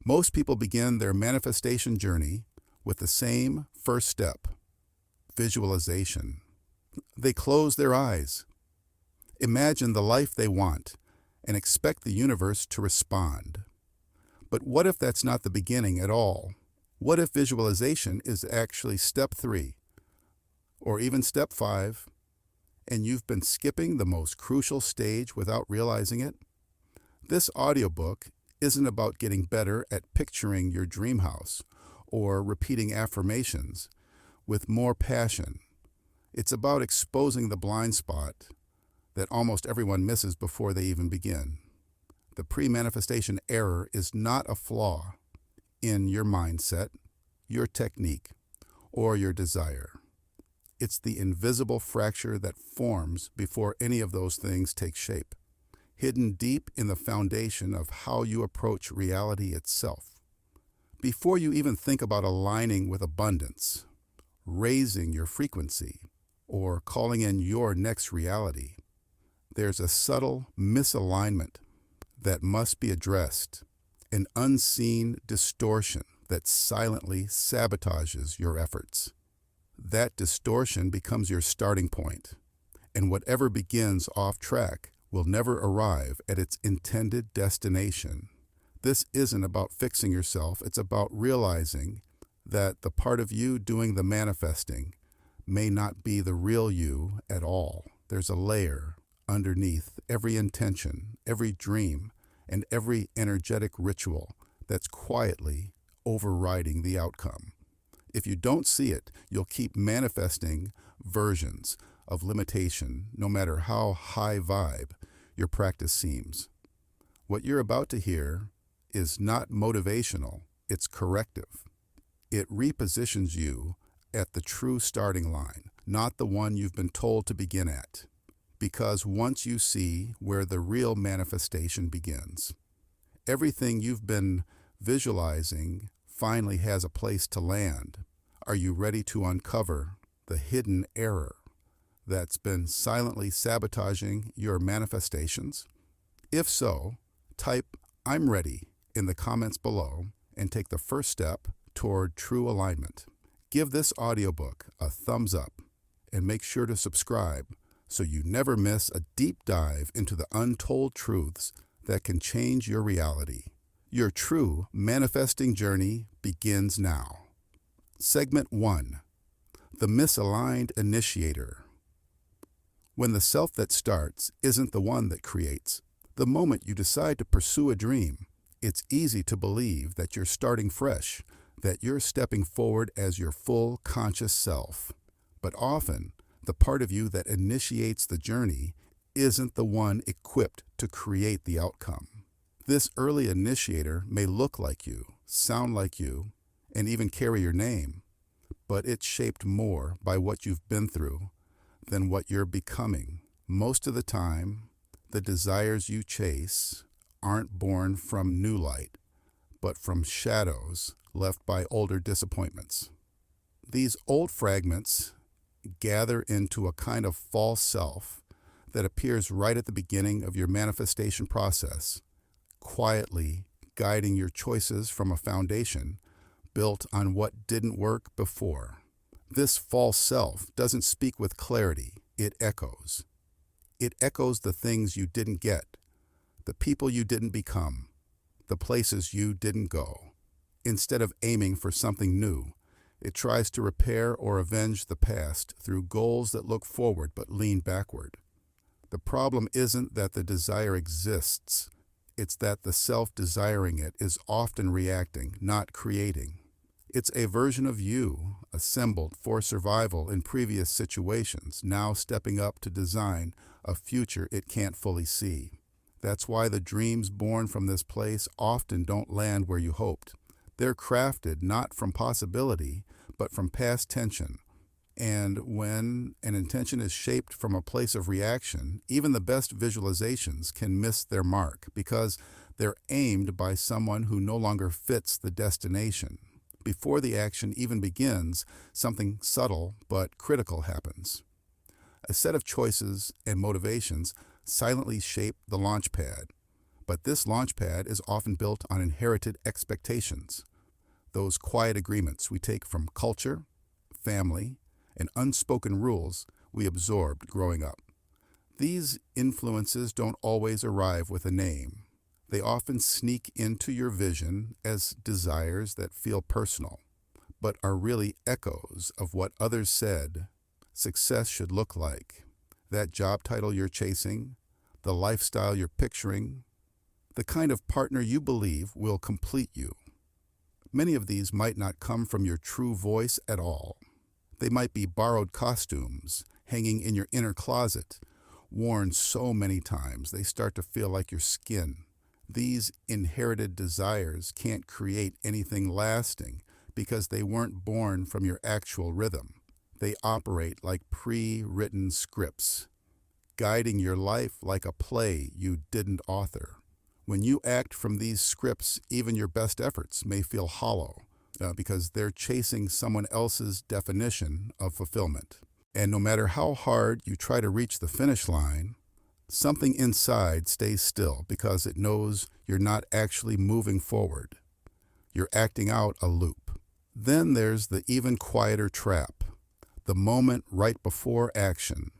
Most people begin their manifestation journey with the same first step, visualization. They close their eyes, imagine the life they want, and expect the universe to respond. But what if that's not the beginning at all? What if visualization is actually step 3, or even step 5, and you've been skipping the most crucial stage without realizing it? This audiobook isn't about getting better at picturing your dream house or repeating affirmations with more passion. It's about exposing the blind spot that almost everyone misses before they even begin. The pre-manifestation error is not a flaw in your mindset, your technique, or your desire. It's the invisible fracture that forms before any of those things take shape, hidden deep in the foundation of how you approach reality itself. Before you even think about aligning with abundance, raising your frequency, or calling in your next reality, there's a subtle misalignment that must be addressed, an unseen distortion that silently sabotages your efforts. That distortion becomes your starting point, and whatever begins off track will never arrive at its intended destination. This isn't about fixing yourself, it's about realizing that the part of you doing the manifesting may not be the real you at all. There's a layer underneath every intention, every dream, and every energetic ritual that's quietly overriding the outcome. If you don't see it, you'll keep manifesting versions of limitation, no matter how high vibe your practice seems. What you're about to hear is not motivational, it's corrective. It repositions you at the true starting line, not the one you've been told to begin at. Because once you see where the real manifestation begins, everything you've been visualizing finally has a place to land. Are you ready to uncover the hidden error that's been silently sabotaging your manifestations? If so, type "I'm ready" in the comments below and take the first step toward true alignment. Give this audiobook a thumbs up and make sure to subscribe so you never miss a deep dive into the untold truths that can change your reality. Your true manifesting journey begins now. Segment 1. The misaligned initiator. When the self that starts isn't the one that creates, the moment you decide to pursue a dream, it's easy to believe that you're starting fresh, that you're stepping forward as your full conscious self. But often, the part of you that initiates the journey isn't the one equipped to create the outcome. This early initiator may look like you, sound like you, and even carry your name, but it's shaped more by what you've been through than what you're becoming. Most of the time, the desires you chase aren't born from new light, but from shadows left by older disappointments. These old fragments gather into a kind of false self that appears right at the beginning of your manifestation process, quietly guiding your choices from a foundation built on what didn't work before. This false self doesn't speak with clarity, it echoes. It echoes the things you didn't get, the people you didn't become, the places you didn't go. Instead of aiming for something new, it tries to repair or avenge the past through goals that look forward but lean backward. The problem isn't that the desire exists, it's that the self desiring it is often reacting, not creating. It's a version of you, assembled for survival in previous situations, now stepping up to design a future it can't fully see. That's why the dreams born from this place often don't land where you hoped. They're crafted not from possibility, but from past tension. And when an intention is shaped from a place of reaction, even the best visualizations can miss their mark because they're aimed by someone who no longer fits the destination. Before the action even begins, something subtle but critical happens. A set of choices and motivations silently shape the launch pad, But this launchpad is often built on inherited expectations, those quiet agreements we take from culture, family, and unspoken rules we absorbed growing up. These influences don't always arrive with a name. They often sneak into your vision as desires that feel personal, but are really echoes of what others said success should look like. That job title you're chasing, the lifestyle you're picturing, the kind of partner you believe will complete you. Many of these might not come from your true voice at all. They might be borrowed costumes hanging in your inner closet, worn so many times they start to feel like your skin. These inherited desires can't create anything lasting because they weren't born from your actual rhythm. They operate like pre-written scripts, guiding your life like a play you didn't author. When you act from these scripts, even your best efforts may feel hollow because they're chasing someone else's definition of fulfillment. And no matter how hard you try to reach the finish line, something inside stays still because it knows you're not actually moving forward. You're acting out a loop. Then there's the even quieter trap, the moment right before action.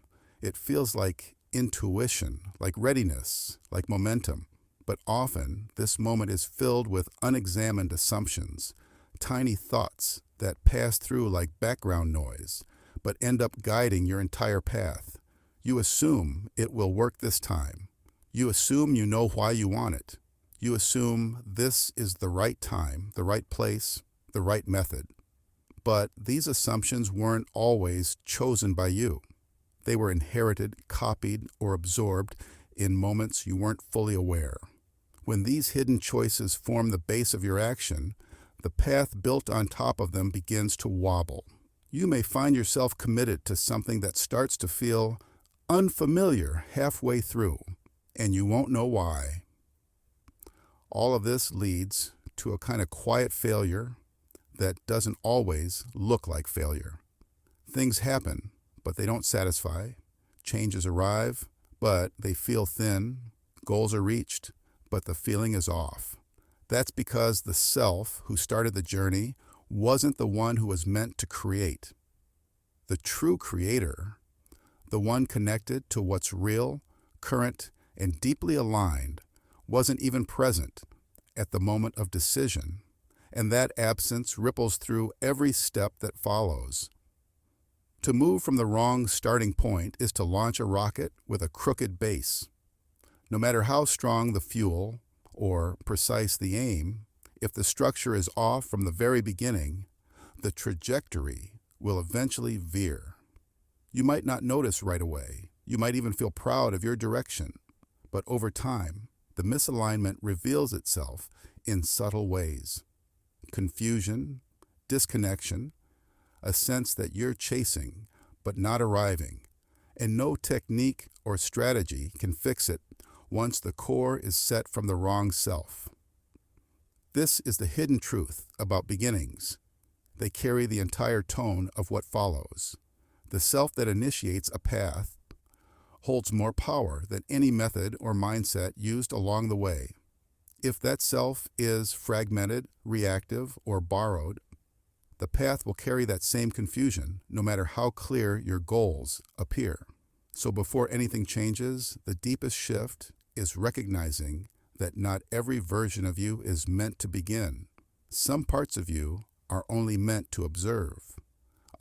It feels like intuition, like readiness, like momentum. But often, this moment is filled with unexamined assumptions, tiny thoughts that pass through like background noise, but end up guiding your entire path. You assume it will work this time. You assume you know why you want it. You assume this is the right time, the right place, the right method. But these assumptions weren't always chosen by you. They were inherited, copied, or absorbed in moments you weren't fully aware. When these hidden choices form the base of your action, the path built on top of them begins to wobble. You may find yourself committed to something that starts to feel unfamiliar halfway through, and you won't know why. All of this leads to a kind of quiet failure that doesn't always look like failure. Things happen, but they don't satisfy. Changes arrive, but they feel thin. Goals are reached, but the feeling is off. That's because the self who started the journey wasn't the one who was meant to create. The true creator, the one connected to what's real, current, and deeply aligned, wasn't even present at the moment of decision, and that absence ripples through every step that follows. To move from the wrong starting point is to launch a rocket with a crooked base. No matter how strong the fuel or precise the aim, if the structure is off from the very beginning, the trajectory will eventually veer. You might not notice right away. You might even feel proud of your direction. But over time, the misalignment reveals itself in subtle ways. Confusion, disconnection, a sense that you're chasing but not arriving, and no technique or strategy can fix it once the core is set from the wrong self. This is the hidden truth about beginnings. They carry the entire tone of what follows. The self that initiates a path holds more power than any method or mindset used along the way. If that self is fragmented, reactive, or borrowed, the path will carry that same confusion, no matter how clear your goals appear. So before anything changes, the deepest shift is recognizing that not every version of you is meant to begin. Some parts of you are only meant to observe.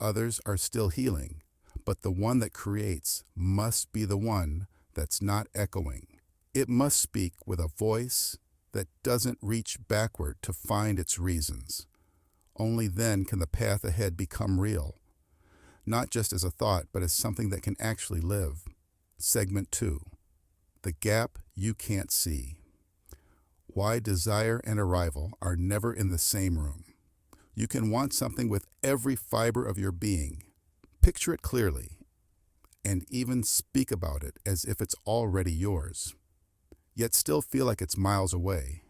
Others are still healing, but the one that creates must be the one that's not echoing. It must speak with a voice that doesn't reach backward to find its reasons. Only then can the path ahead become real, not just as a thought, but as something that can actually live. Segment 2. The gap you can't see. Why desire and arrival are never in the same room. You can want something with every fiber of your being, picture it clearly, and even speak about it as if it's already yours, yet still feel like it's miles away.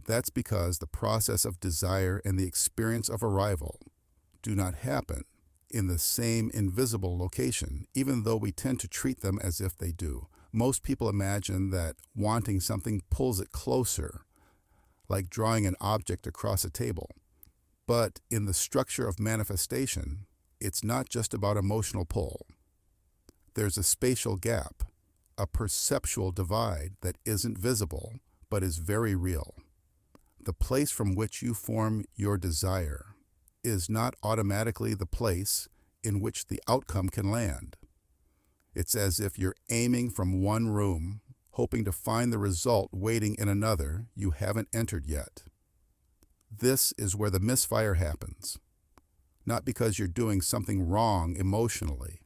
That's because the process of desire and the experience of arrival do not happen in the same invisible location, even though we tend to treat them as if they do. Most people imagine that wanting something pulls it closer, like drawing an object across a table. But in the structure of manifestation, it's not just about emotional pull. There's a spatial gap, a perceptual divide that isn't visible, but is very real. The place from which you form your desire is not automatically the place in which the outcome can land. It's as if you're aiming from one room, hoping to find the result waiting in another you haven't entered yet. This is where the misfire happens, not because you're doing something wrong emotionally,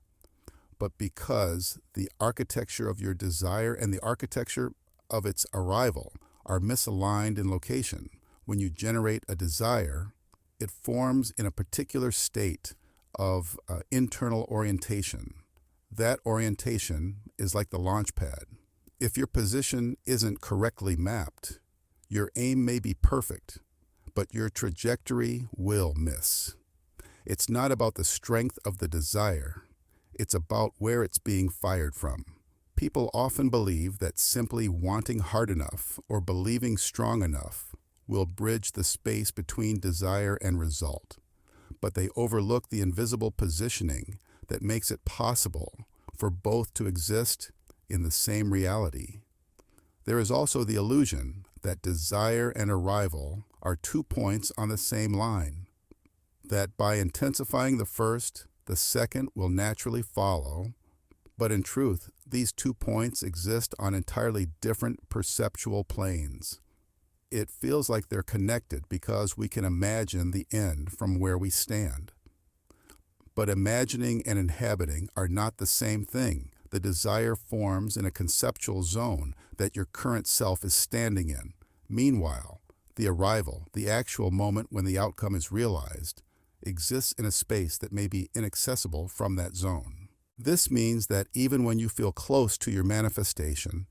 but because the architecture of your desire and the architecture of its arrival are misaligned in location. When you generate a desire, it forms in a particular state of internal orientation. That orientation is like the launch pad. If your position isn't correctly mapped, your aim may be perfect, but your trajectory will miss. It's not about the strength of the desire. It's about where it's being fired from. People often believe that simply wanting hard enough or believing strong enough will bridge the space between desire and result, but they overlook the invisible positioning that makes it possible for both to exist in the same reality. There is also the illusion that desire and arrival are 2 points on the same line, that by intensifying the first, the second will naturally follow, but in truth, these 2 points exist on entirely different perceptual planes. It feels like they're connected because we can imagine the end from where we stand. But imagining and inhabiting are not the same thing. The desire forms in a conceptual zone that your current self is standing in. Meanwhile, the arrival, the actual moment when the outcome is realized, exists in a space that may be inaccessible from that zone. This means that even when you feel close to your manifestation,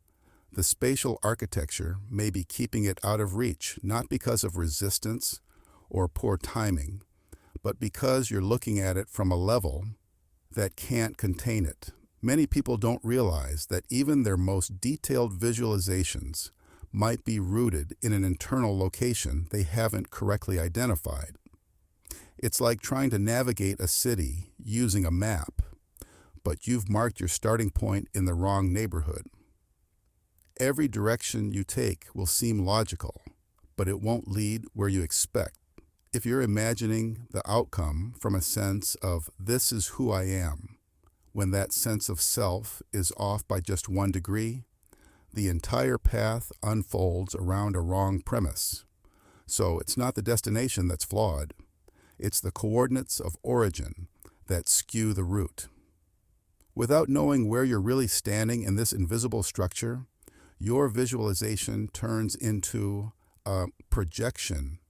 the spatial architecture may be keeping it out of reach, not because of resistance or poor timing, but because you're looking at it from a level that can't contain it. Many people don't realize that even their most detailed visualizations might be rooted in an internal location they haven't correctly identified. It's like trying to navigate a city using a map, but you've marked your starting point in the wrong neighborhood. Every direction you take will seem logical, but it won't lead where you expect. If you're imagining the outcome from a sense of "this is who I am," when that sense of self is off by just 1 degree, the entire path unfolds around a wrong premise. So it's not the destination that's flawed. It's the coordinates of origin that skew the route. Without knowing where you're really standing in this invisible structure, your visualization turns into a projection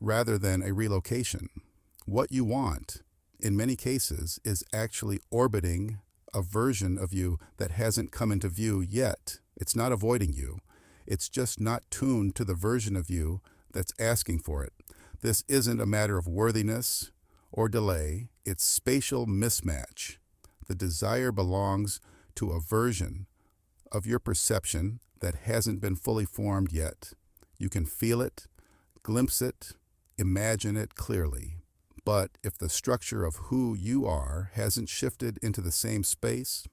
rather than a relocation. What you want, in many cases, is actually orbiting a version of you that hasn't come into view yet. It's not avoiding you. It's just not tuned to the version of you that's asking for it. This isn't a matter of worthiness or delay. It's spatial mismatch. The desire belongs to a version of your perception that hasn't been fully formed yet. You can feel it, glimpse it, imagine it clearly. But if the structure of who you are hasn't shifted into the same space,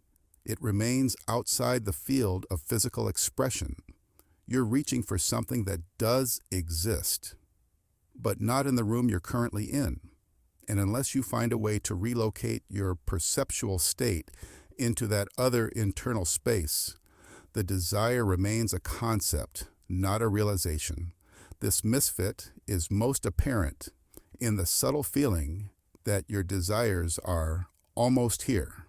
it remains outside the field of physical expression. You're reaching for something that does exist, but not in the room you're currently in. And unless you find a way to relocate your perceptual state into that other internal space, the desire remains a concept, not a realization. This misfit is most apparent in the subtle feeling that your desires are almost here,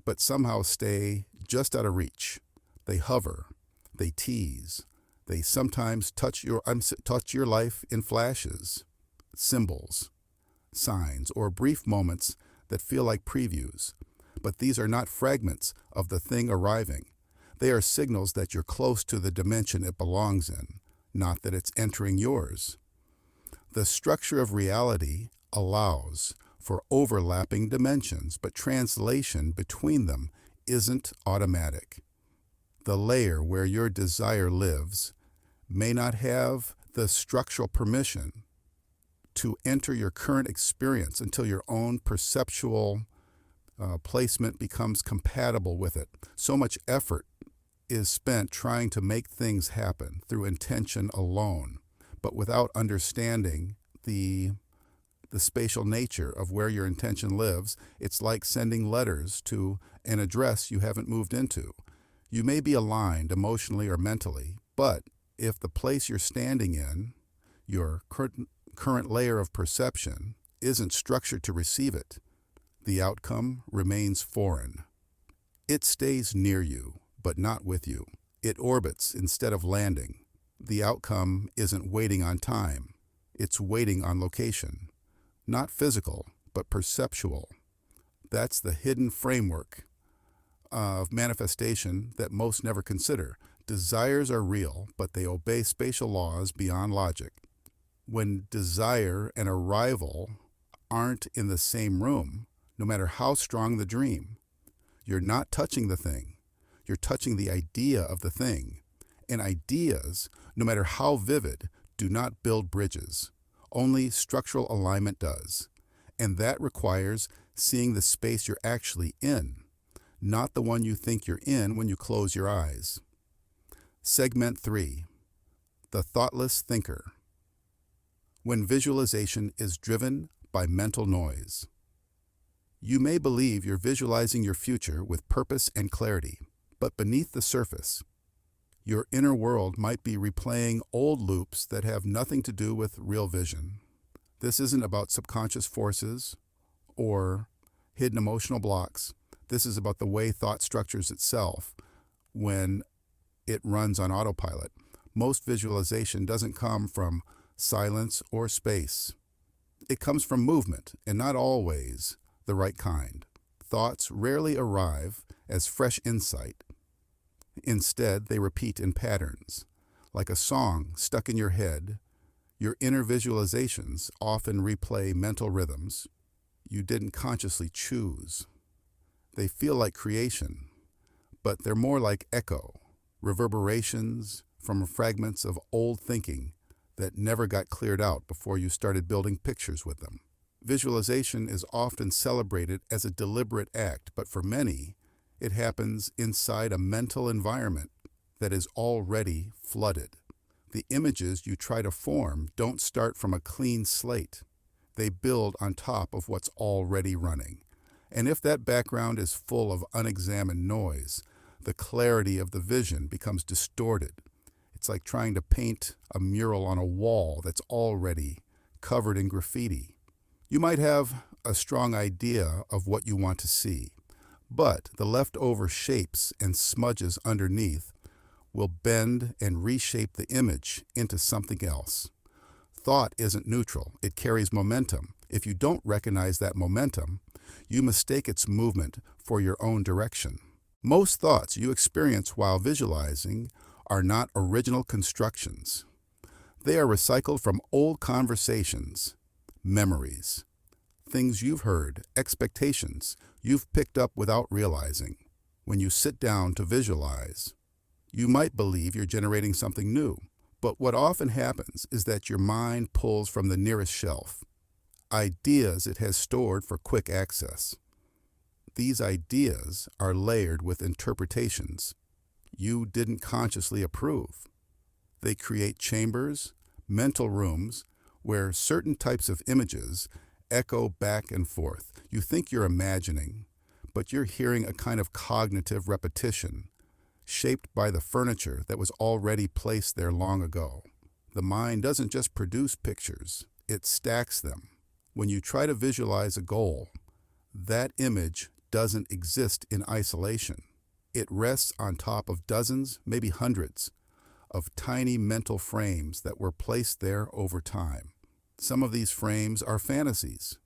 but somehow stay just out of reach. They hover, they tease, they sometimes touch your life in flashes, symbols, signs, or brief moments that feel like previews. But these are not fragments of the thing arriving. They are signals that you're close to the dimension it belongs in, not that it's entering yours. The structure of reality allows for overlapping dimensions, but translation between them isn't automatic. The layer where your desire lives may not have the structural permission to enter your current experience until your own perceptual placement becomes compatible with it. So much effort is spent trying to make things happen through intention alone, but without understanding the spatial nature of where your intention lives. It's like sending letters to an address you haven't moved into. You may be aligned emotionally or mentally, but if the place you're standing in, your current layer of perception, isn't structured to receive it, the outcome remains foreign. It stays near you, but not with you. It orbits instead of landing. The outcome isn't waiting on time. It's waiting on location. Not physical, but perceptual. That's the hidden framework of manifestation that most never consider. Desires are real, but they obey spatial laws beyond logic. When desire and arrival aren't in the same room, no matter how strong the dream, you're not touching the thing. You're touching the idea of the thing. And ideas, no matter how vivid, do not build bridges. Only structural alignment does. And that requires seeing the space you're actually in, not the one you think you're in when you close your eyes. Segment 3. The thoughtless thinker. When visualization is driven by mental noise. You may believe you're visualizing your future with purpose and clarity, but beneath the surface, your inner world might be replaying old loops that have nothing to do with real vision. This isn't about subconscious forces or hidden emotional blocks. This is about the way thought structures itself when it runs on autopilot. Most visualization doesn't come from silence or space. It comes from movement, and not always the right kind. Thoughts rarely arrive as fresh insight. Instead, they repeat in patterns. Like a song stuck in your head, your inner visualizations often replay mental rhythms you didn't consciously choose. They feel like creation, but they're more like echo, reverberations from fragments of old thinking that never got cleared out before you started building pictures with them. Visualization is often celebrated as a deliberate act, but for many, it happens inside a mental environment that is already flooded. The images you try to form don't start from a clean slate. They build on top of what's already running. And if that background is full of unexamined noise, the clarity of the vision becomes distorted. It's like trying to paint a mural on a wall that's already covered in graffiti. You might have a strong idea of what you want to see, but the leftover shapes and smudges underneath will bend and reshape the image into something else. Thought isn't neutral. It carries momentum. If you don't recognize that momentum, you mistake its movement for your own direction. Most thoughts you experience while visualizing are not original constructions. They are recycled from old conversations, memories, things you've heard, expectations you've picked up without realizing. When you sit down to visualize, you might believe you're generating something new, but what often happens is that your mind pulls from the nearest shelf, ideas it has stored for quick access. These ideas are layered with interpretations you didn't consciously approve. They create chambers, mental rooms, where certain types of images echo back and forth. You think you're imagining, but you're hearing a kind of cognitive repetition, shaped by the furniture that was already placed there long ago. The mind doesn't just produce pictures, it stacks them. When you try to visualize a goal, that image doesn't exist in isolation. It rests on top of dozens, maybe hundreds, of tiny mental frames that were placed there over time. Some of these frames are fantasies,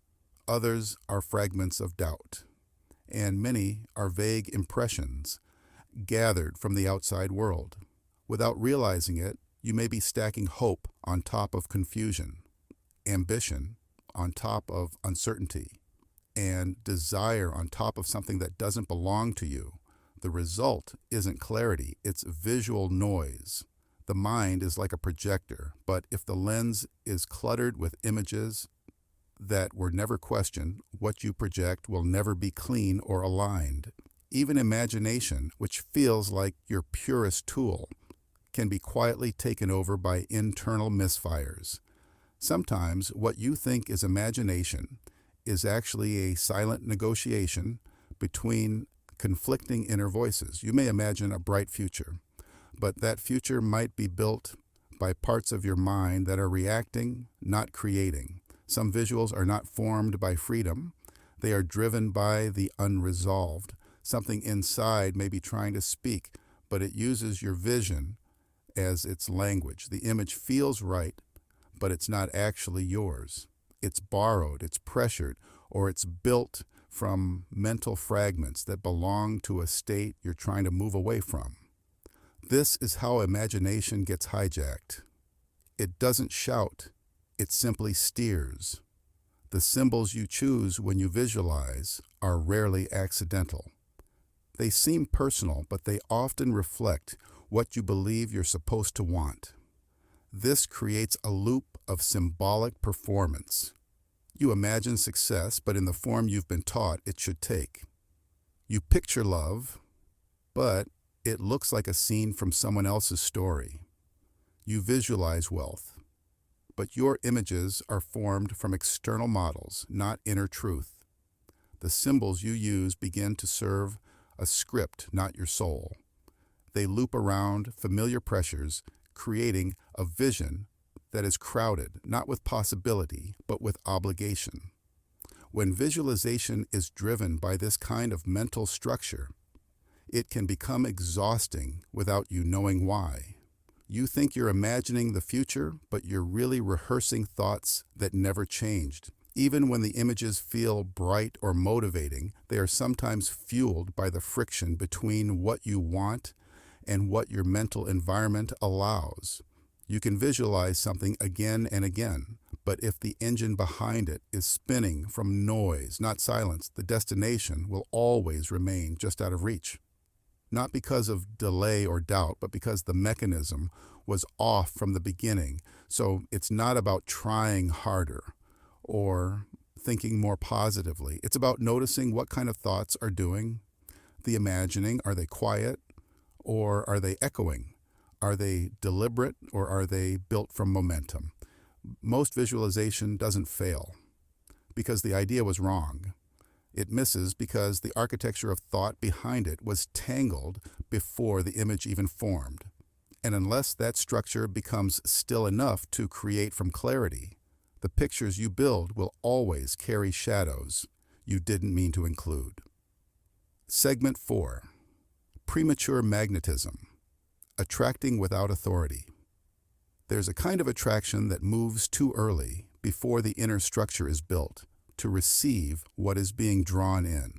others are fragments of doubt, and many are vague impressions gathered from the outside world. Without realizing it, you may be stacking hope on top of confusion, ambition on top of uncertainty, and desire on top of something that doesn't belong to you, The result isn't clarity, it's visual noise. The mind is like a projector, but if the lens is cluttered with images that were never questioned, what you project will never be clean or aligned. Even imagination, which feels like your purest tool, can be quietly taken over by internal misfires. Sometimes what you think is imagination is actually a silent negotiation between conflicting inner voices. You may imagine a bright future, but that future might be built by parts of your mind that are reacting, not creating. Some visuals are not formed by freedom. They are driven by the unresolved. Something inside may be trying to speak, but it uses your vision as its language. The image feels right, but it's not actually yours. It's borrowed, it's pressured, or it's built from mental fragments that belong to a state you're trying to move away from. This is how imagination gets hijacked. It doesn't shout, it simply steers. The symbols you choose when you visualize are rarely accidental. They seem personal, but they often reflect what you believe you're supposed to want. This creates a loop of symbolic performance. You imagine success, but in the form you've been taught it should take. You picture love, but it looks like a scene from someone else's story. You visualize wealth, but your images are formed from external models, not inner truth. The symbols you use begin to serve a script, not your soul. They loop around familiar pressures, creating a vision that is crowded, not with possibility, but with obligation. When visualization is driven by this kind of mental structure, it can become exhausting without you knowing why. You think you're imagining the future, but you're really rehearsing thoughts that never changed. Even when the images feel bright or motivating, they are sometimes fueled by the friction between what you want and what your mental environment allows. You can visualize something again and again, but if the engine behind it is spinning from noise, not silence, the destination will always remain just out of reach. Not because of delay or doubt, but because the mechanism was off from the beginning. So it's not about trying harder or thinking more positively. It's about noticing what kind of thoughts are doing the imagining. Are they quiet or are they echoing? Are they deliberate or are they built from momentum? Most visualization doesn't fail because the idea was wrong. It misses because the architecture of thought behind it was tangled before the image even formed. And unless that structure becomes still enough to create from clarity, the pictures you build will always carry shadows you didn't mean to include. Segment 4. Premature magnetism. Attracting without authority. There's a kind of attraction that moves too early before the inner structure is built to receive what is being drawn in.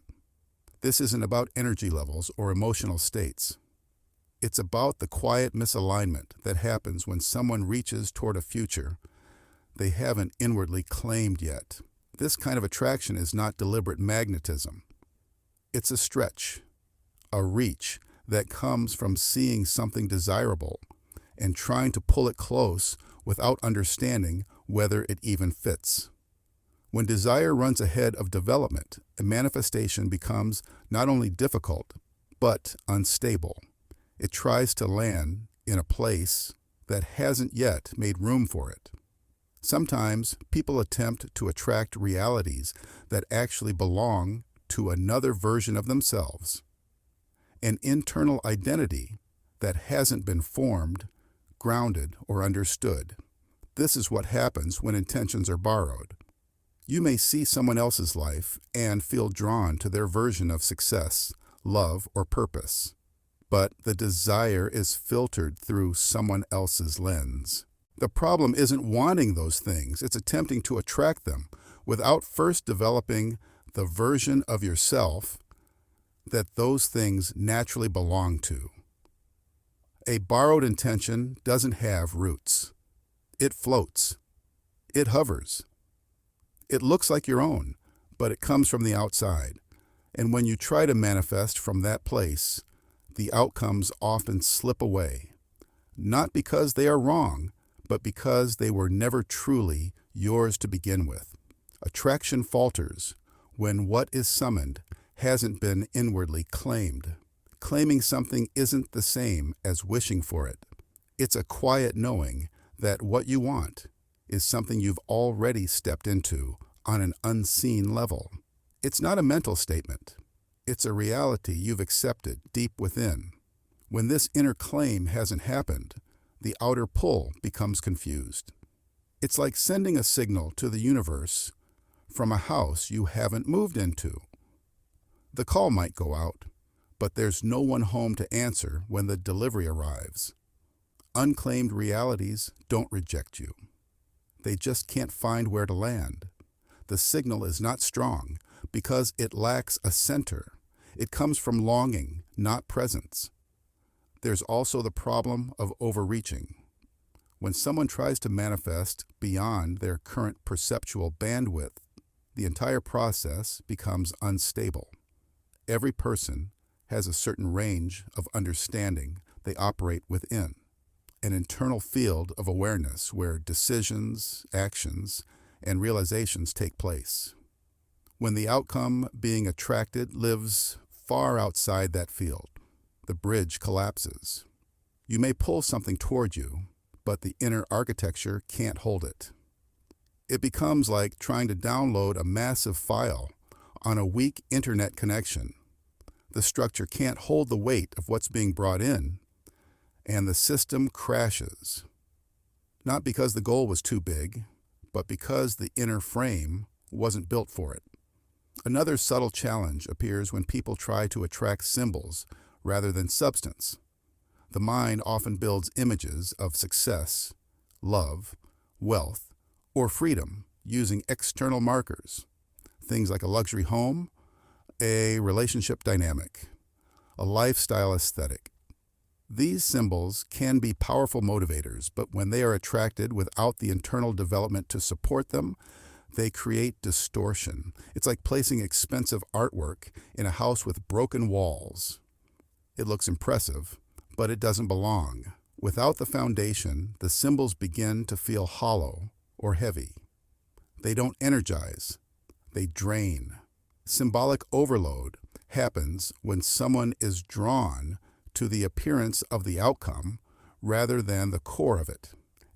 This isn't about energy levels or emotional states. It's about the quiet misalignment that happens when someone reaches toward a future they haven't inwardly claimed yet. This kind of attraction is not deliberate magnetism. It's a stretch, a reach that comes from seeing something desirable and trying to pull it close without understanding whether it even fits. When desire runs ahead of development, a manifestation becomes not only difficult, but unstable. It tries to land in a place that hasn't yet made room for it. Sometimes people attempt to attract realities that actually belong to another version of themselves, an internal identity that hasn't been formed, grounded, or understood. This is what happens when intentions are borrowed. You may see someone else's life and feel drawn to their version of success, love, or purpose, but the desire is filtered through someone else's lens. The problem isn't wanting those things, it's attempting to attract them without first developing the version of yourself that those things naturally belong to. A borrowed intention doesn't have roots. It floats. It hovers. It looks like your own, but it comes from the outside. And when you try to manifest from that place, the outcomes often slip away, not because they are wrong, but because they were never truly yours to begin with. Attraction falters when what is summoned hasn't been inwardly claimed. Claiming something isn't the same as wishing for it. It's a quiet knowing that what you want is something you've already stepped into on an unseen level. It's not a mental statement. It's a reality you've accepted deep within. When this inner claim hasn't happened, the outer pull becomes confused. It's like sending a signal to the universe from a house you haven't moved into. The call might go out, but there's no one home to answer when the delivery arrives. Unclaimed realities don't reject you. They just can't find where to land. The signal is not strong because it lacks a center. It comes from longing, not presence. There's also the problem of overreaching. When someone tries to manifest beyond their current perceptual bandwidth, the entire process becomes unstable. Every person has a certain range of understanding they operate within, an internal field of awareness where decisions, actions, and realizations take place. When the outcome being attracted lives far outside that field, the bridge collapses. You may pull something toward you, but the inner architecture can't hold it. It becomes like trying to download a massive file on a weak internet connection. The structure can't hold the weight of what's being brought in, and the system crashes. Not because the goal was too big, but because the inner frame wasn't built for it. Another subtle challenge appears when people try to attract symbols rather than substance. The mind often builds images of success, love, wealth, or freedom using external markers, things like a luxury home, a relationship dynamic, a lifestyle aesthetic. These symbols can be powerful motivators, but when they are attracted without the internal development to support them, they create distortion. It's like placing expensive artwork in a house with broken walls. It looks impressive, but it doesn't belong. Without the foundation, the symbols begin to feel hollow or heavy. They don't energize, they drain. Symbolic overload happens when someone is drawn to the appearance of the outcome rather than the core of it.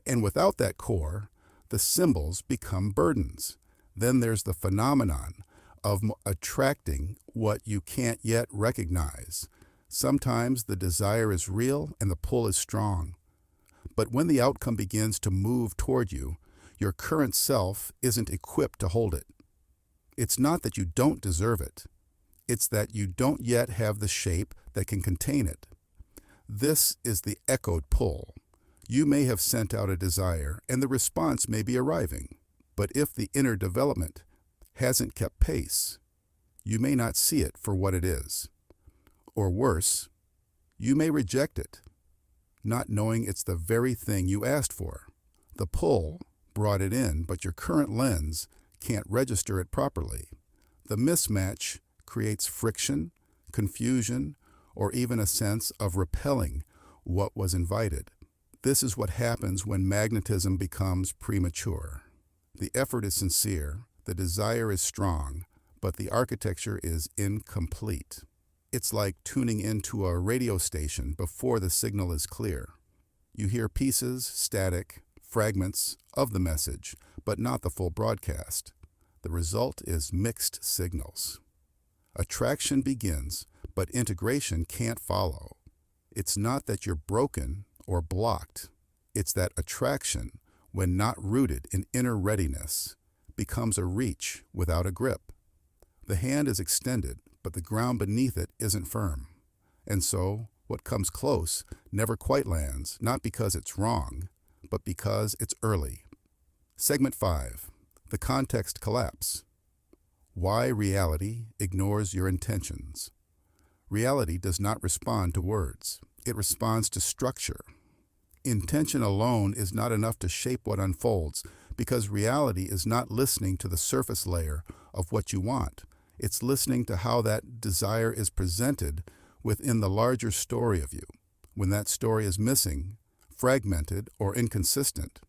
And without that core, the symbols become burdens. Then there's the phenomenon of attracting what you can't yet recognize. Sometimes the desire is real and the pull is strong. But when the outcome begins to move toward you, your current self isn't equipped to hold it. It's not that you don't deserve it. It's that you don't yet have the shape that can contain it. This is the echoed pull. You may have sent out a desire, and the response may be arriving. But if the inner development hasn't kept pace, you may not see it for what it is. Or worse, you may reject it, not knowing it's the very thing you asked for. The pull brought it in, but your current lens can't register it properly. The mismatch creates friction, confusion, or even a sense of repelling what was invited. This is what happens when magnetism becomes premature. The effort is sincere, the desire is strong, but the architecture is incomplete. It's like tuning into a radio station before the signal is clear. You hear pieces, static, fragments of the message, but not the full broadcast. The result is mixed signals. Attraction begins, but integration can't follow. It's not that you're broken or blocked. It's that attraction, when not rooted in inner readiness, becomes a reach without a grip. The hand is extended, but the ground beneath it isn't firm. And so, what comes close never quite lands, not because it's wrong, but because it's early. Segment 5. The context collapse. Why reality ignores your intentions. Reality does not respond to words. It responds to structure. Intention alone is not enough to shape what unfolds, because reality is not listening to the surface layer of what you want. It's listening to how that desire is presented within the larger story of you. When that story is missing, fragmented, or inconsistent,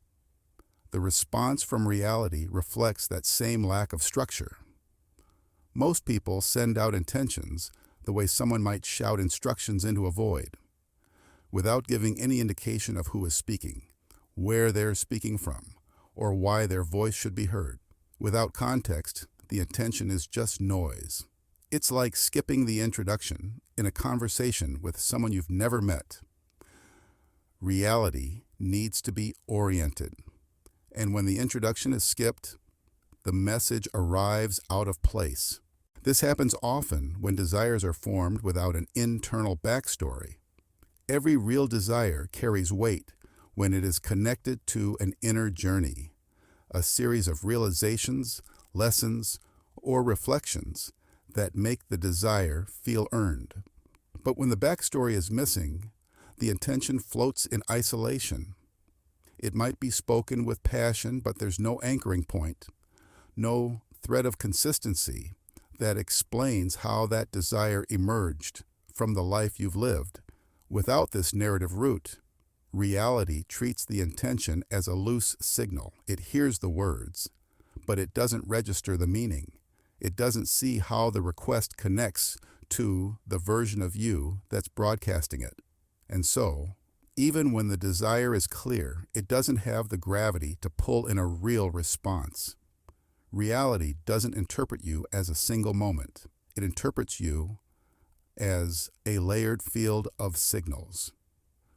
the response from reality reflects that same lack of structure. Most people send out intentions the way someone might shout instructions into a void, without giving any indication of who is speaking, where they're speaking from, or why their voice should be heard. Without context, the intention is just noise. It's like skipping the introduction in a conversation with someone you've never met. Reality needs to be oriented, and when the introduction is skipped, the message arrives out of place. This happens often when desires are formed without an internal backstory. Every real desire carries weight when it is connected to an inner journey, a series of realizations, lessons, or reflections that make the desire feel earned. But when the backstory is missing, the intention floats in isolation. It might be spoken with passion, but there's no anchoring point, no thread of consistency that explains how that desire emerged from the life you've lived. Without this narrative root, reality treats the intention as a loose signal. It hears the words, but it doesn't register the meaning. It doesn't see how the request connects to the version of you that's broadcasting it. And so, even when the desire is clear, it doesn't have the gravity to pull in a real response. Reality doesn't interpret you as a single moment. It interprets you as a layered field of signals.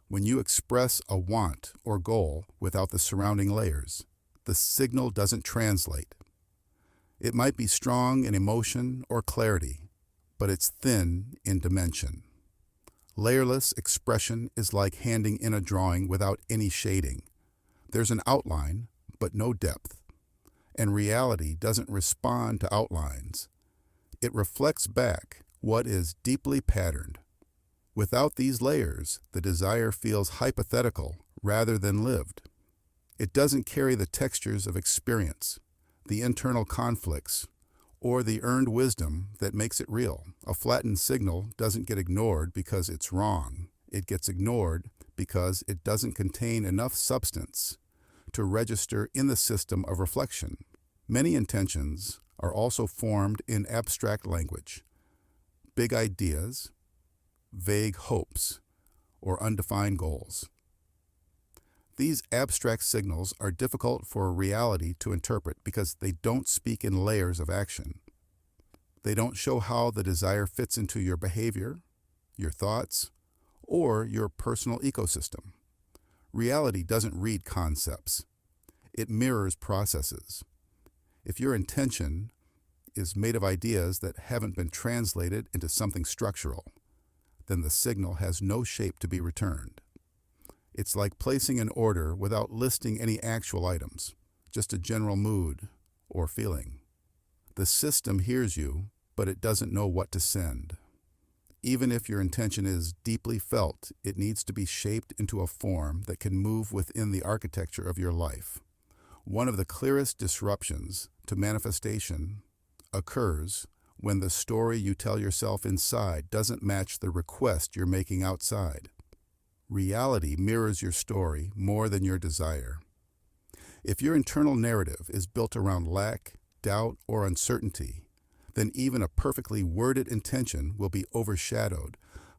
When you express a want or goal without the surrounding layers, the signal doesn't translate. It might be strong in emotion or clarity, but it's thin in dimension. Layerless expression is like handing in a drawing without any shading. There's an outline, but no depth. And reality doesn't respond to outlines. It reflects back what is deeply patterned. Without these layers, the desire feels hypothetical rather than lived. It doesn't carry the textures of experience, the internal conflicts, or the earned wisdom that makes it real. A flattened signal doesn't get ignored because it's wrong. It gets ignored because it doesn't contain enough substance to register in the system of reflection. Many intentions are also formed in abstract language, big ideas, vague hopes, or undefined goals. These abstract signals are difficult for reality to interpret because they don't speak in layers of action. They don't show how the desire fits into your behavior, your thoughts, or your personal ecosystem. Reality doesn't read concepts. It mirrors processes. If your intention is made of ideas that haven't been translated into something structural, then the signal has no shape to be returned. It's like placing an order without listing any actual items, just a general mood or feeling. The system hears you, but it doesn't know what to send. Even if your intention is deeply felt, it needs to be shaped into a form that can move within the architecture of your life. One of the clearest disruptions to manifestation occurs when the story you tell yourself inside doesn't match the request you're making outside. Reality mirrors your story more than your desire. If your internal narrative is built around lack, doubt, or uncertainty, then even a perfectly worded intention will be overshadowed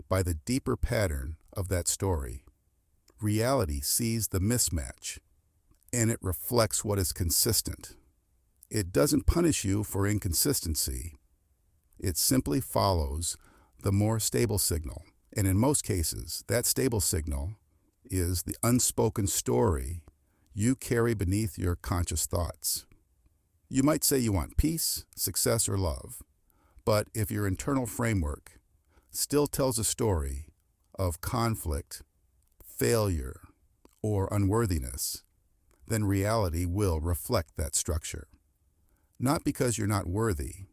by the deeper pattern of that story. Reality sees the mismatch, and it reflects what is consistent. It doesn't punish you for inconsistency. It simply follows the more stable signal. And in most cases, that stable signal is the unspoken story you carry beneath your conscious thoughts. You might say you want peace, success, or love, but if your internal framework still tells a story of conflict, failure, or unworthiness, then reality will reflect that structure. Not because you're not worthy,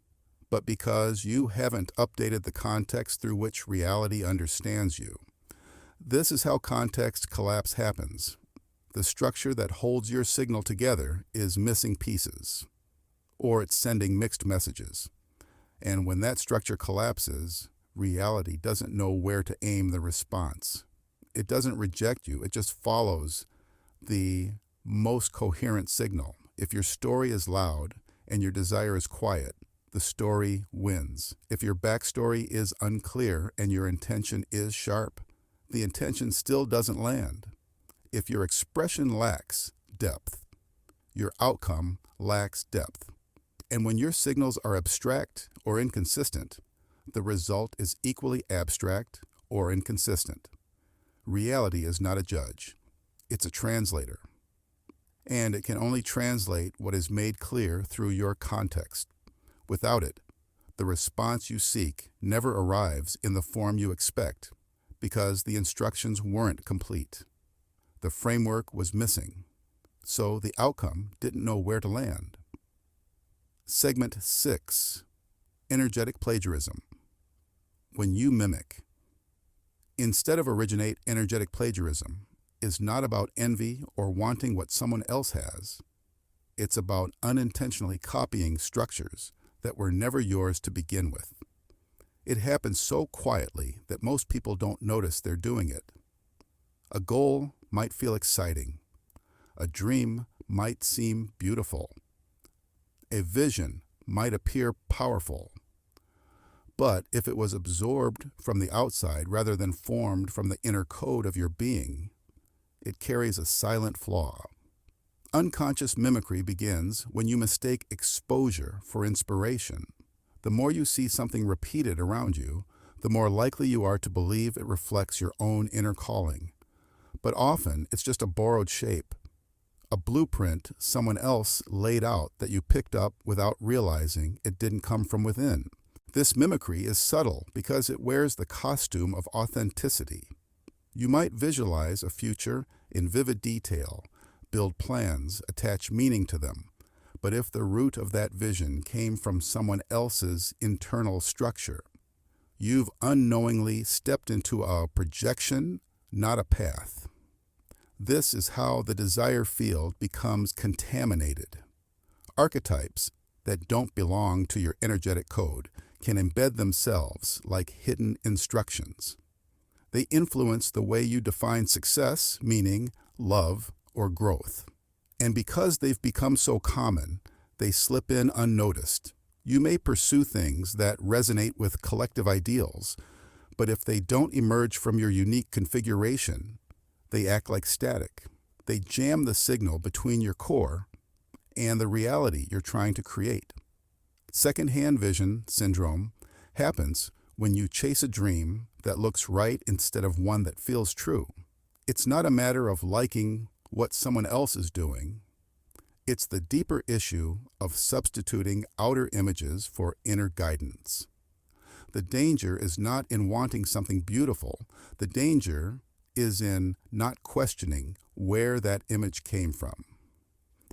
but because you haven't updated the context through which reality understands you. This is how context collapse happens. The structure that holds your signal together is missing pieces, or it's sending mixed messages. And when that structure collapses, Reality doesn't know where to aim the response. It doesn't reject you, it just follows the most coherent signal. If your story is loud and your desire is quiet, the story wins. If your backstory is unclear and your intention is sharp, the intention still doesn't land. If your expression lacks depth, your outcome lacks depth. And when your signals are abstract or inconsistent, the result is equally abstract or inconsistent. Reality is not a judge. It's a translator. And it can only translate what is made clear through your context. Without it, the response you seek never arrives in the form you expect because the instructions weren't complete. The framework was missing, so the outcome didn't know where to land. Segment 6. Energetic plagiarism. When you mimic. Instead of originate, energetic plagiarism is not about envy or wanting what someone else has. It's about unintentionally copying structures that were never yours to begin with. It happens so quietly that most people don't notice they're doing it. A goal might feel exciting. A dream might seem beautiful. A vision might appear powerful. But if it was absorbed from the outside rather than formed from the inner code of your being, it carries a silent flaw. Unconscious mimicry begins when you mistake exposure for inspiration. The more you see something repeated around you, the more likely you are to believe it reflects your own inner calling. But often it's just a borrowed shape, a blueprint someone else laid out that you picked up without realizing it didn't come from within. This mimicry is subtle because it wears the costume of authenticity. You might visualize a future in vivid detail, build plans, attach meaning to them. But if the root of that vision came from someone else's internal structure, you've unknowingly stepped into a projection, not a path. This is how the desire field becomes contaminated. Archetypes that don't belong to your energetic code can embed themselves like hidden instructions. They influence the way you define success, meaning, love, or growth. And because they've become so common, they slip in unnoticed. You may pursue things that resonate with collective ideals, but if they don't emerge from your unique configuration, they act like static. They jam the signal between your core and the reality you're trying to create. Secondhand vision syndrome happens when you chase a dream that looks right instead of one that feels true. It's not a matter of liking what someone else is doing. It's the deeper issue of substituting outer images for inner guidance. The danger is not in wanting something beautiful. The danger is in not questioning where that image came from.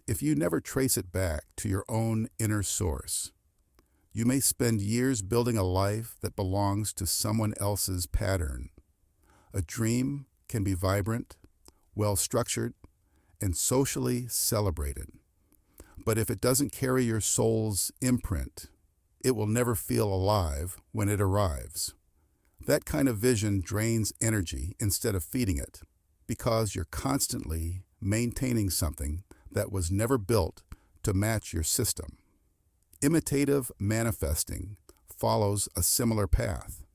If you never trace it back to your own inner source, you may spend years building a life that belongs to someone else's pattern. A dream can be vibrant, well-structured, and socially celebrated. But if it doesn't carry your soul's imprint, it will never feel alive when it arrives. That kind of vision drains energy instead of feeding it, because you're constantly maintaining something that was never built to match your system. Imitative manifesting follows a similar path.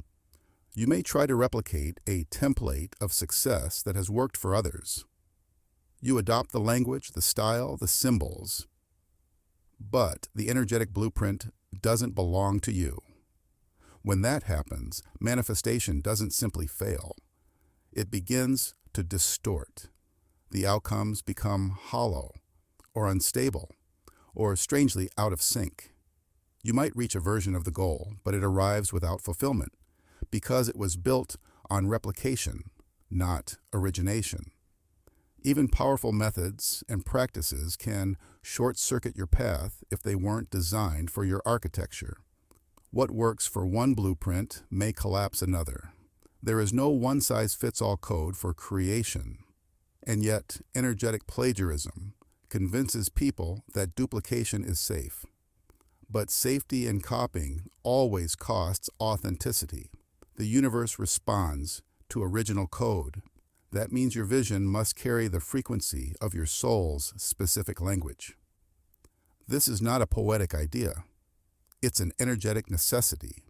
You may try to replicate a template of success that has worked for others. You adopt the language, the style, the symbols, but the energetic blueprint doesn't belong to you. When that happens, manifestation doesn't simply fail. It begins to distort. The outcomes become hollow or unstable or strangely out of sync. You might reach a version of the goal, but it arrives without fulfillment because it was built on replication, not origination. Even powerful methods and practices can short-circuit your path if they weren't designed for your architecture. What works for one blueprint may collapse another. There is no one-size-fits-all code for creation, and yet energetic plagiarism convinces people that duplication is safe. But safety in copying always costs authenticity. The universe responds to original code. That means your vision must carry the frequency of your soul's specific language. This is not a poetic idea. It's an energetic necessity.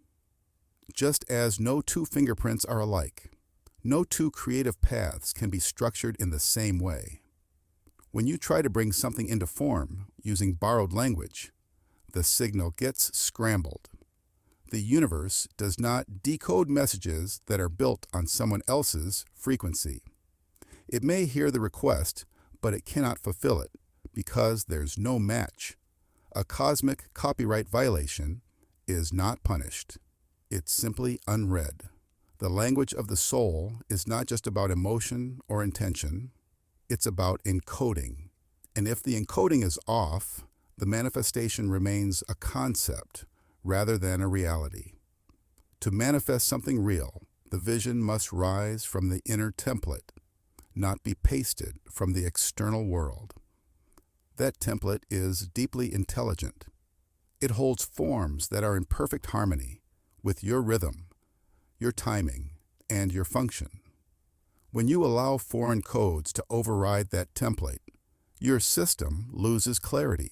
Just as no two fingerprints are alike, no two creative paths can be structured in the same way. When you try to bring something into form using borrowed language, the signal gets scrambled. The universe does not decode messages that are built on someone else's frequency. It may hear the request, but it cannot fulfill it because there's no match. A cosmic copyright violation is not punished. It's simply unread. The language of the soul is not just about emotion or intention. It's about encoding. And if the encoding is off, the manifestation remains a concept rather than a reality. To manifest something real, the vision must rise from the inner template, not be pasted from the external world. That template is deeply intelligent. It holds forms that are in perfect harmony with your rhythm, your timing, and your function. When you allow foreign codes to override that template, your system loses clarity.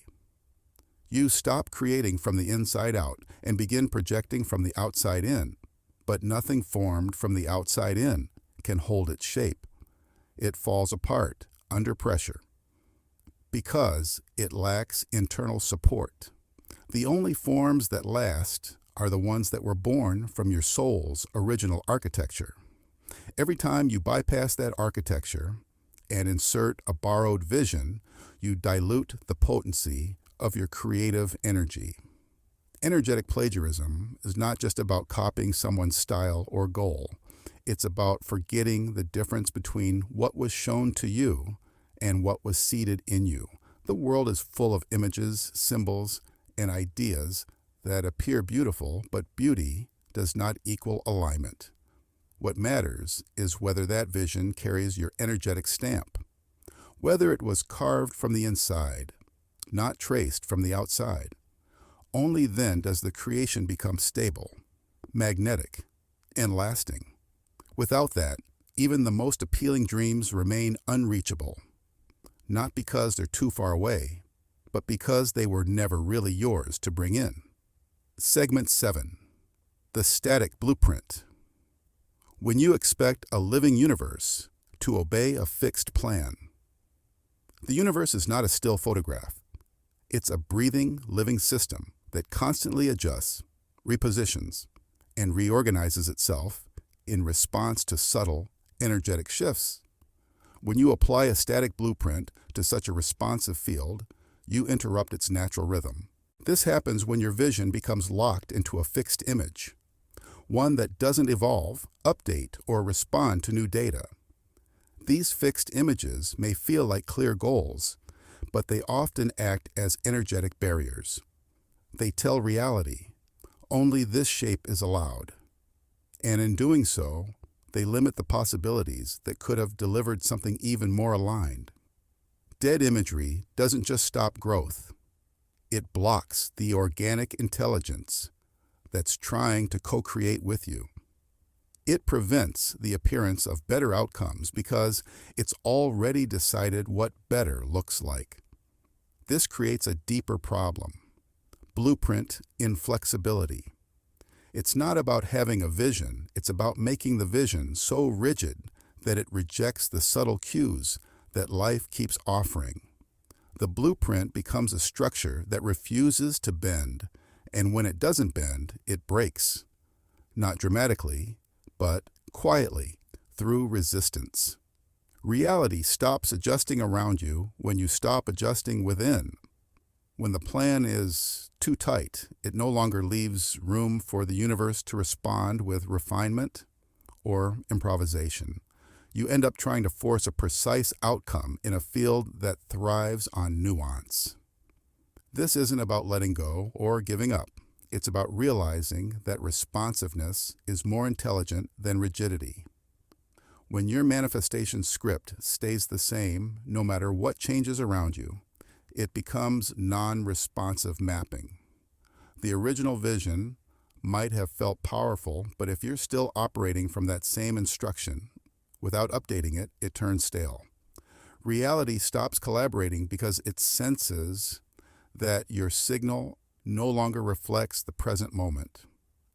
You stop creating from the inside out and begin projecting from the outside in, but nothing formed from the outside in can hold its shape. It falls apart under pressure because it lacks internal support. The only forms that last are the ones that were born from your soul's original architecture. Every time you bypass that architecture and insert a borrowed vision, you dilute the potency of your creative energy. Energetic plagiarism is not just about copying someone's style or goal. It's about forgetting the difference between what was shown to you and what was seeded in you. The world is full of images, symbols, and ideas that appear beautiful, but beauty does not equal alignment. What matters is whether that vision carries your energetic stamp, whether it was carved from the inside, not traced from the outside. Only then does the creation become stable, magnetic, and lasting. Without that, even the most appealing dreams remain unreachable, not because they're too far away, but because they were never really yours to bring in. Segment 7. The Static Blueprint. When you expect a living universe to obey a fixed plan. The universe is not a still photograph. It's a breathing, living system that constantly adjusts, repositions, and reorganizes itself in response to subtle, energetic shifts. When you apply a static blueprint to such a responsive field, you interrupt its natural rhythm. This happens when your vision becomes locked into a fixed image, one that doesn't evolve, update, or respond to new data. These fixed images may feel like clear goals, but they often act as energetic barriers. They tell reality, only this shape is allowed. And in doing so, they limit the possibilities that could have delivered something even more aligned. Dead imagery doesn't just stop growth. It blocks the organic intelligence that's trying to co-create with you. It prevents the appearance of better outcomes because it's already decided what better looks like. This creates a deeper problem: blueprint inflexibility. It's not about having a vision, it's about making the vision so rigid that it rejects the subtle cues that life keeps offering. The blueprint becomes a structure that refuses to bend, and when it doesn't bend, it breaks. Not dramatically, but quietly, through resistance. Reality stops adjusting around you when you stop adjusting within. When the plan is too tight, it no longer leaves room for the universe to respond with refinement or improvisation. You end up trying to force a precise outcome in a field that thrives on nuance. This isn't about letting go or giving up. It's about realizing that responsiveness is more intelligent than rigidity. When your manifestation script stays the same, no matter what changes around you, it becomes non-responsive mapping. The original vision might have felt powerful, but if you're still operating from that same instruction without updating it, it turns stale. Reality stops collaborating because it senses that your signal no longer reflects the present moment.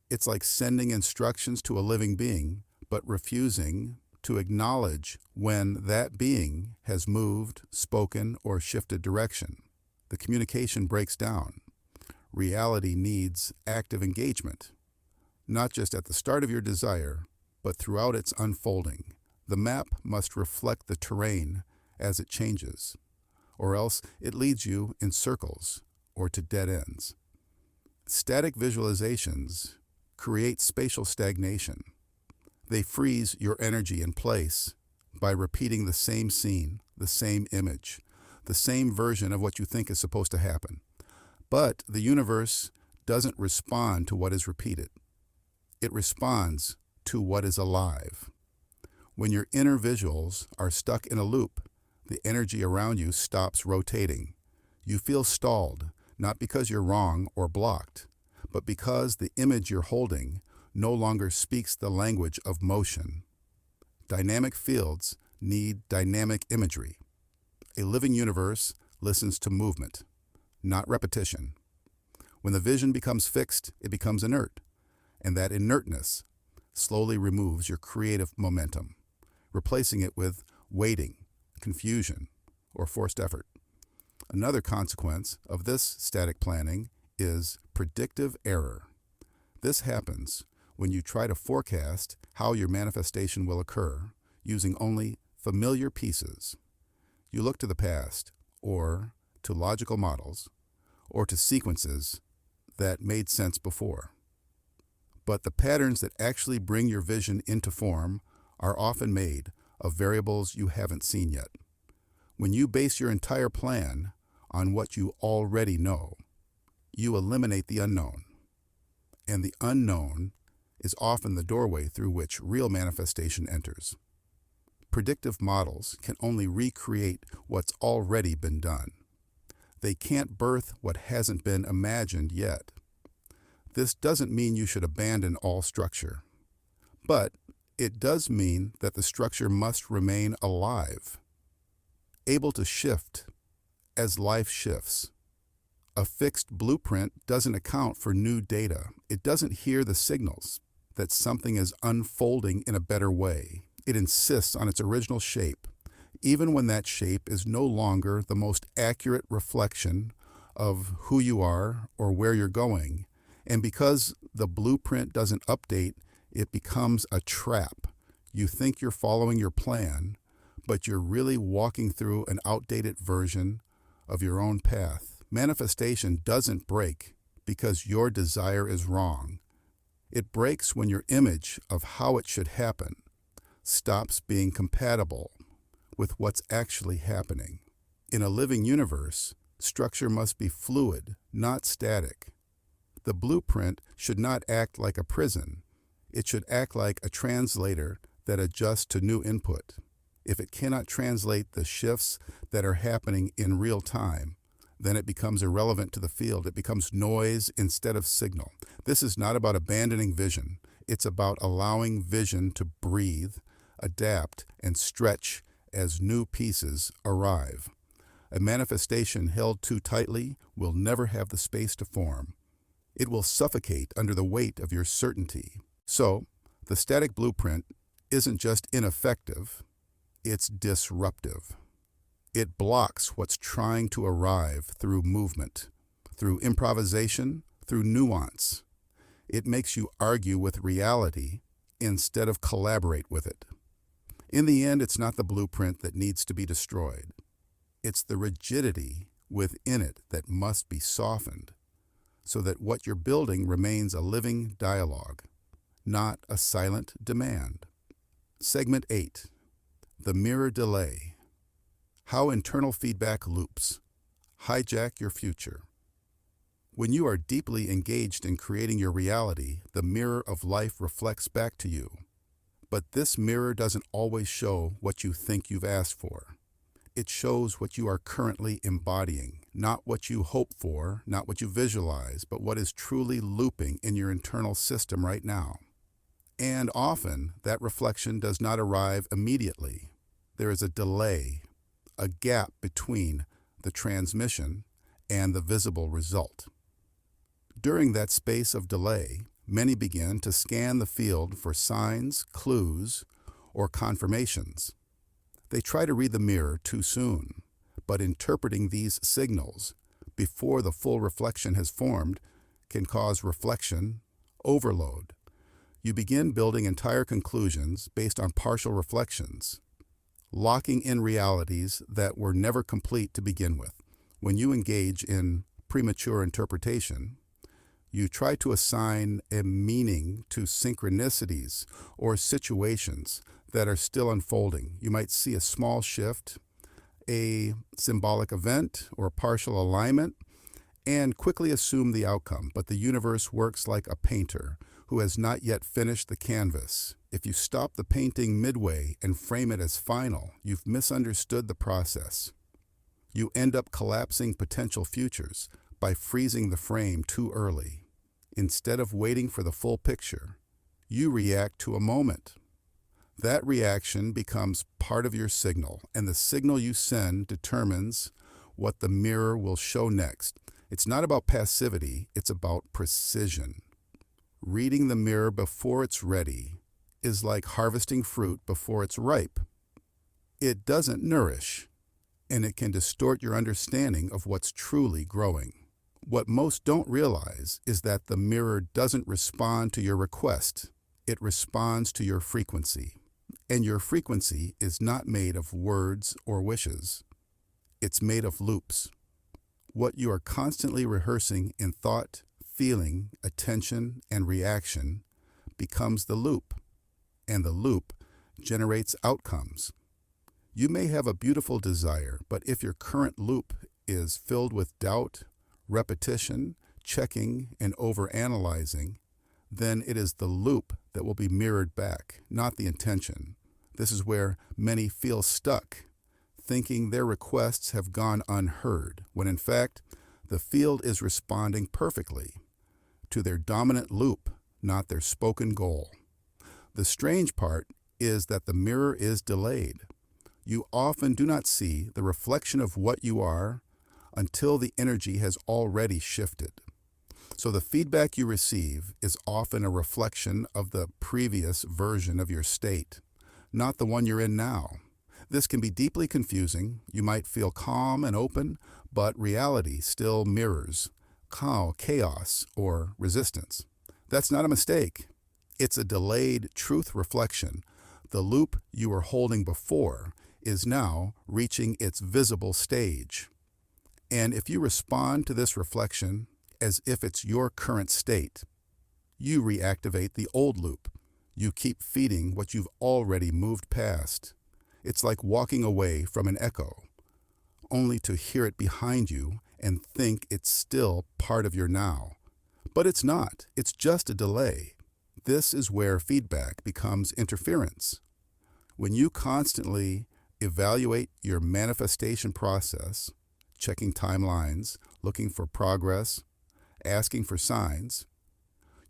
It's like sending instructions to a living being, but refusing to acknowledge when that being has moved, spoken, or shifted direction. The communication breaks down. Reality needs active engagement, not just at the start of your desire, but throughout its unfolding. The map must reflect the terrain as it changes, or else it leads you in circles or to dead ends. Static visualizations create spatial stagnation. They freeze your energy in place by repeating the same scene, the same image, the same version of what you think is supposed to happen. But the universe doesn't respond to what is repeated. It responds to what is alive. When your inner visuals are stuck in a loop, the energy around you stops rotating. You feel stalled, not because you're wrong or blocked, but because the image you're holding no longer speaks the language of motion. Dynamic fields need dynamic imagery. A living universe listens to movement, not repetition. When the vision becomes fixed, it becomes inert, and that inertness slowly removes your creative momentum, replacing it with waiting, confusion, or forced effort. Another consequence of this static planning is predictive error. This happens when you try to forecast how your manifestation will occur using only familiar pieces. You look to the past, or to logical models, or to sequences that made sense before. But the patterns that actually bring your vision into form are often made of variables you haven't seen yet. When you base your entire plan on what you already know, you eliminate the unknown. And the unknown is often the doorway through which real manifestation enters. Predictive models can only recreate what's already been done. They can't birth what hasn't been imagined yet. This doesn't mean you should abandon all structure, but it does mean that the structure must remain alive, able to shift as life shifts. A fixed blueprint doesn't account for new data. It doesn't hear the signals that something is unfolding in a better way. It insists on its original shape, even when that shape is no longer the most accurate reflection of who you are or where you're going. And because the blueprint doesn't update, it becomes a trap. You think you're following your plan, but you're really walking through an outdated version of your own path. Manifestation doesn't break because your desire is wrong. It breaks when your image of how it should happen stops being compatible with what's actually happening. In a living universe, structure must be fluid, not static. The blueprint should not act like a prison. It should act like a translator that adjusts to new input. If it cannot translate the shifts that are happening in real time, then it becomes irrelevant to the field. It becomes noise instead of signal. This is not about abandoning vision. It's about allowing vision to breathe, adapt, and stretch as new pieces arrive. A manifestation held too tightly will never have the space to form. It will suffocate under the weight of your certainty. So, the static blueprint isn't just ineffective, it's disruptive. It blocks what's trying to arrive through movement, through improvisation, through nuance. It makes you argue with reality instead of collaborate with it. In the end, it's not the blueprint that needs to be destroyed. It's the rigidity within it that must be softened so that what you're building remains a living dialogue, not a silent demand. Segment 8. The Mirror Delay. How internal feedback loops hijack your future. When you are deeply engaged in creating your reality, the mirror of life reflects back to you. But this mirror doesn't always show what you think you've asked for. It shows what you are currently embodying. not what you hope for, not what you visualize, but what is truly looping in your internal system right now. And often, that reflection does not arrive immediately. There is a delay, a gap between the transmission and the visible result. During that space of delay, many begin to scan the field for signs, clues, or confirmations. They try to read the mirror too soon, but interpreting these signals before the full reflection has formed can cause reflection overload. You begin building entire conclusions based on partial reflections, locking in realities that were never complete to begin with. When you engage in premature interpretation, you try to assign a meaning to synchronicities or situations that are still unfolding. You might see a small shift, a symbolic event, or partial alignment, and quickly assume the outcome. But the universe works like a painter who has not yet finished the canvas. If you stop the painting midway and frame it as final, you've misunderstood the process. You end up collapsing potential futures by freezing the frame too early. Instead of waiting for the full picture, you react to a moment. That reaction becomes part of your signal, and the signal you send determines what the mirror will show next. It's not about passivity, it's about precision. Reading the mirror before it's ready is like harvesting fruit before it's ripe. It doesn't nourish, and it can distort your understanding of what's truly growing. What most don't realize is that the mirror doesn't respond to your request. It responds to your frequency. And your frequency is not made of words or wishes. It's made of loops. What you are constantly rehearsing in thought, feeling, attention, and reaction becomes the loop. And the loop generates outcomes. You may have a beautiful desire, but if your current loop is filled with doubt, repetition, checking, and overanalyzing, then it is the loop that will be mirrored back, not the intention. This is where many feel stuck, thinking their requests have gone unheard, when in fact, the field is responding perfectly to their dominant loop, not their spoken goal. The strange part is that the mirror is delayed. You often do not see the reflection of what you are until the energy has already shifted. So the feedback you receive is often a reflection of the previous version of your state, not the one you're in now. This can be deeply confusing. You might feel calm and open, but reality still mirrors chaos or resistance. That's not a mistake. It's a delayed truth reflection. The loop you were holding before is now reaching its visible stage. And if you respond to this reflection as if it's your current state, you reactivate the old loop. You keep feeding what you've already moved past. It's like walking away from an echo, only to hear it behind you and think it's still part of your now. But it's not. It's just a delay. This is where feedback becomes interference. When you constantly evaluate your manifestation process, checking timelines, looking for progress, asking for signs,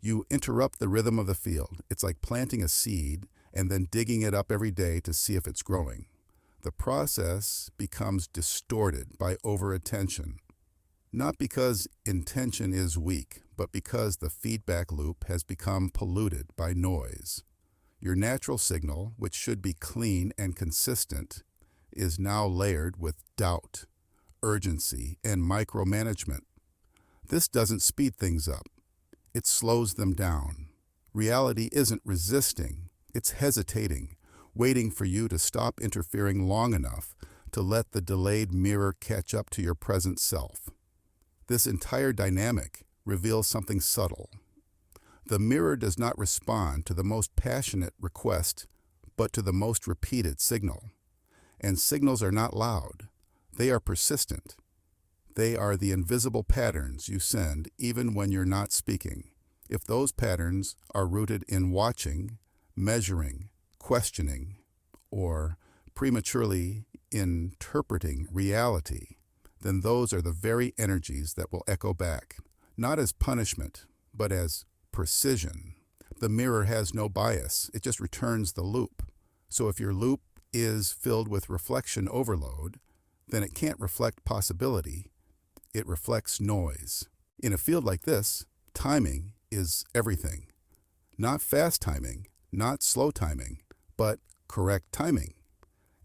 you interrupt the rhythm of the field. It's like planting a seed and then digging it up every day to see if it's growing. The process becomes distorted by over-attention, not because intention is weak, but because the feedback loop has become polluted by noise. Your natural signal, which should be clean and consistent, is now layered with doubt, urgency, and micromanagement. This doesn't speed things up. It slows them down. Reality isn't resisting. It's hesitating, waiting for you to stop interfering long enough to let the delayed mirror catch up to your present self. This entire dynamic reveals something subtle. The mirror does not respond to the most passionate request, but to the most repeated signal. And signals are not loud. They are persistent. They are the invisible patterns you send even when you're not speaking. If those patterns are rooted in watching, measuring, questioning, or prematurely interpreting reality, then those are the very energies that will echo back, not as punishment, but as precision. The mirror has no bias, it just returns the loop. So if your loop is filled with reflection overload, then it can't reflect possibility, it reflects noise. In a field like this, timing is everything. Not fast timing, not slow timing, but correct timing.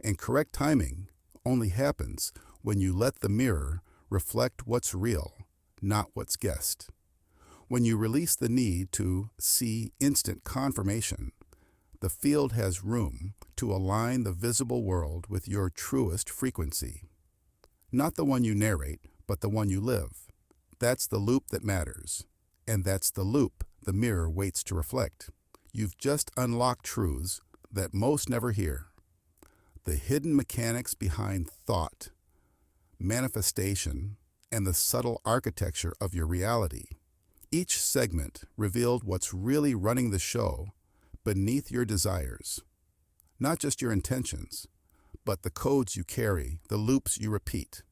And correct timing only happens when you let the mirror reflect what's real, not what's guessed. When you release the need to see instant confirmation, the field has room to align the visible world with your truest frequency. Not the one you narrate, but the one you live. That's the loop that matters, and that's the loop the mirror waits to reflect. You've just unlocked truths that most never hear. The hidden mechanics behind thought, manifestation, and the subtle architecture of your reality. Each segment revealed what's really running the show beneath your desires. Not just your intentions, but the codes you carry, the loops you repeat,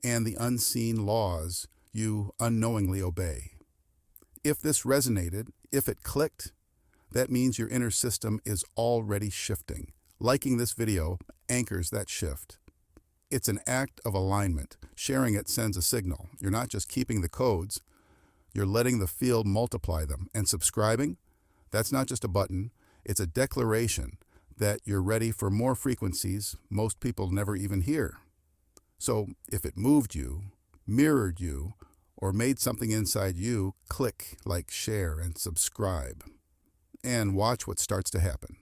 and the unseen laws you unknowingly obey. If this resonated, if it clicked, that means your inner system is already shifting. Liking this video anchors that shift. It's an act of alignment. Sharing it sends a signal. You're not just keeping the codes, you're letting the field multiply them. And subscribing, that's not just a button, it's a declaration that you're ready for more frequencies most people never even hear. So if it moved you, mirrored you, or made something inside you click, like, share, and subscribe. And watch what starts to happen.